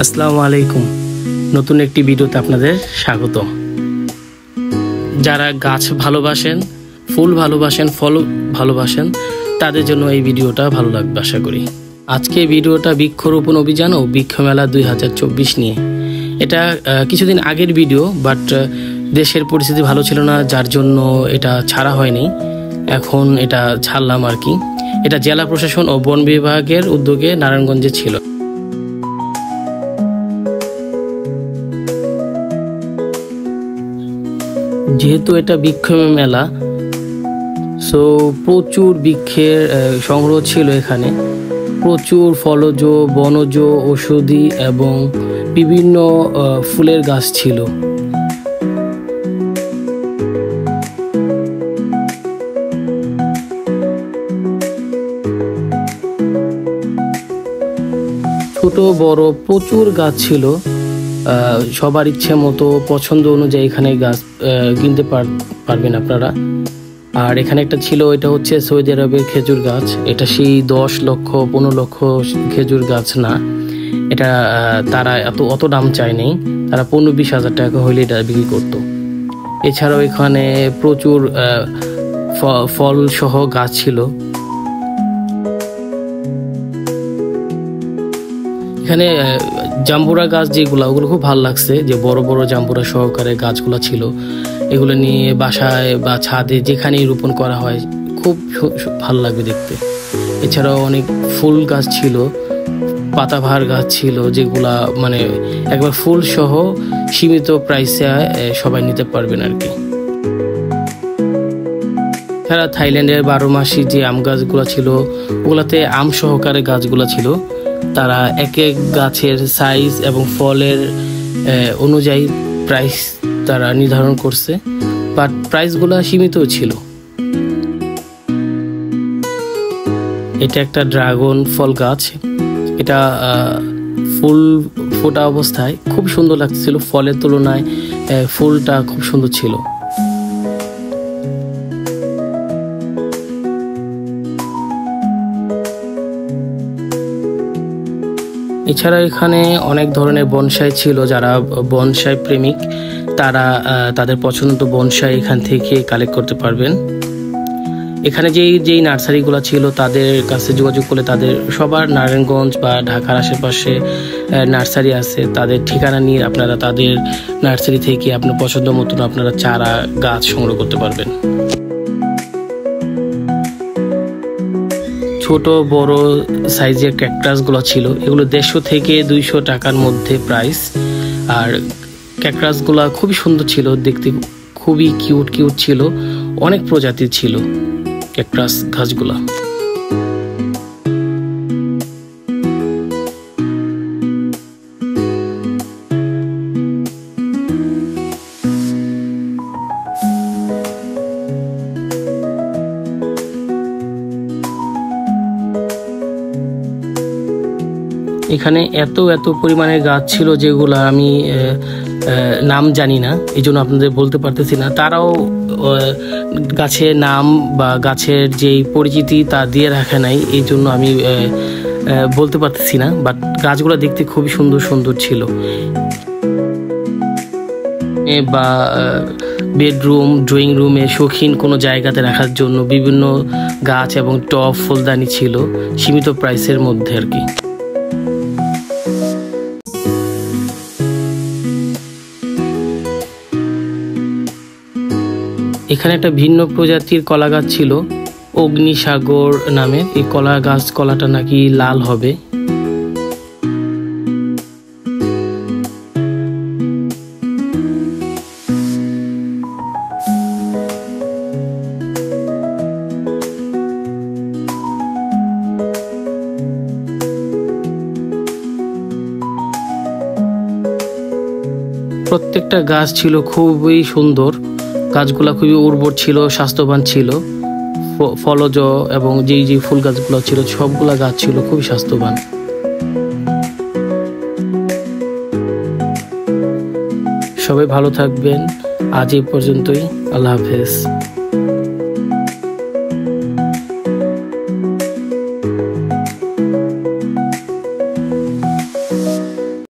আসসালামু আলাইকুম। নতুন একটি ভিডিওতে আপনাদের স্বাগত। যারা গাছ ভালোবাসেন, ফুল ভালোবাসেন, ফল ভালোবাসেন, তাদের জন্য এই ভিডিওটা ভালো লাগবে আশা করি। আজকে ভিডিওটা বৃক্ষরোপণ অভিযান ও বৃক্ষ মেলা 2024 নিয়ে। এটা কিছুদিন আগের ভিডিও, বাট দেশের পরিস্থিতি ভালো ছিল না, যার জন্য এটা ছাড়া হয়নি। এখন এটা ছাড়লাম আর কি। এটা জেলা প্রশাসন ও বন বিভাগের উদ্যোগে নারায়ণগঞ্জে ছিল। যেহেতু এটা বৃক্ষ মেলা, সো প্রচুর বৃক্ষের সংগ্রহ ছিল এখানে। প্রচুর ফলজ, বনজ, ঔষধি এবং বিভিন্ন ফুলের গাছ ছিল। ছোট বড় প্রচুর গাছ ছিল। সবার ইচ্ছে মতো পছন্দ অনুযায়ী এখানে গাছ কিনতে পারবেন আপনারা। আর এখানে একটা ছিল, এটা হচ্ছে সৌদি আরবের খেজুর গাছ। এটা সেই 10 লক্ষ 15 লক্ষ খেজুর গাছ না, এটা তারা অত দাম চায়নি। তারা 15-20 হাজার টাকা হইলে এটা বিক্রি করতো। এছাড়াও এখানে প্রচুর ফল সহ গাছ ছিল। এখানে জাম্বুরা গাছ যেগুলো, ওগুলো খুব ভালো লাগছে, যে বড় বড় জাম্বুরা সহকারে গাছগুলো ছিল। এগুলো নিয়ে বাসায় বা ছাদে যেখানেই রোপণ করা হয় খুব ভালো লাগবে দেখতে। এছাড়াও অনেক ফুল গাছ ছিল, পাতাবাহার গাছ ছিল, যেগুলা মানে একবার ফুল সহ সীমিত প্রাইসে সবাই নিতে পারবেন আর কি। এছাড়া থাইল্যান্ডের 12 মাসি যে আম গাছগুলো ছিল, ওগুলাতে আম সহকারে গাছগুলো ছিল। তারা এক এক গাছের সাইজ এবং ফলের অনুযায়ী প্রাইস তারা নির্ধারণ করছে, বাট প্রাইসগুলো সীমিত ছিল। এটা একটা ড্রাগন ফল গাছ। এটা ফুল ফোটা অবস্থায় খুব সুন্দর লাগছিল, ফলের তুলনায় ফুলটা খুব সুন্দর ছিল। এছাড়া এখানে অনেক ধরনের বনসাই ছিল। যারা বনসাই প্রেমিক, তারা তাদের পছন্দ বনসাই এখান থেকে কালেক্ট করতে পারবেন। এখানে যেই নার্সারিগুলো ছিল, তাদের কাছে যোগাযোগ করলে তাদের সবার নারায়ণগঞ্জ বা ঢাকার আশেপাশে নার্সারি আছে। তাদের ঠিকানা নিয়ে আপনারা তাদের নার্সারি থেকে আপনার পছন্দ মতন আপনারা চারা গাছ সংগ্রহ করতে পারবেন। ছোট বড় সাইজের ক্যাকটাসগুলো ছিল। এগুলো 150 থেকে 200 টাকার মধ্যে প্রাইস। আর ক্যাকটাসগুলো খুবই সুন্দর ছিল দেখতে, খুবই কিউট ছিল। অনেক প্রজাতির ছিল ক্যাকটাস গাছগুলা। এখানে এত পরিমাণে গাছ ছিল যেগুলো আমি নাম জানি না, এই জন্য আপনাদের বলতে পারতেছি না। তারাও গাছের নাম বা গাছের যেই পরিচিতি তা দিয়ে রাখা নাই, এই জন্য আমি বলতে পারতেছি না। বাট গাছগুলো দেখতে খুবই সুন্দর ছিল। বা বেডরুম, ড্রয়িং রুমে শৌখিন কোনো জায়গাতে রাখার জন্য বিভিন্ন গাছ এবং টব, ফুলদানি ছিল সীমিত প্রাইসের মধ্যে আর কি। এখানে একটা ভিন্ন প্রজাতির কলা গাছ ছিল, অগ্নিসাগর নামে। এই কলাটা নাকি লাল হবে। প্রত্যেকটা গাছ ছিল খুবই সুন্দর। গাছগুলা খুবই উর্বর ছিল, স্বাস্থ্যবান ছিল। ফলজ এবং যেই ফুল গাছগুলো ছিল, সবগুলা গাছ ছিল খুবই স্বাস্থ্যবান। সবাই ভালো থাকবেন। আজ এই পর্যন্তই। আল্লাহ হাফেজ।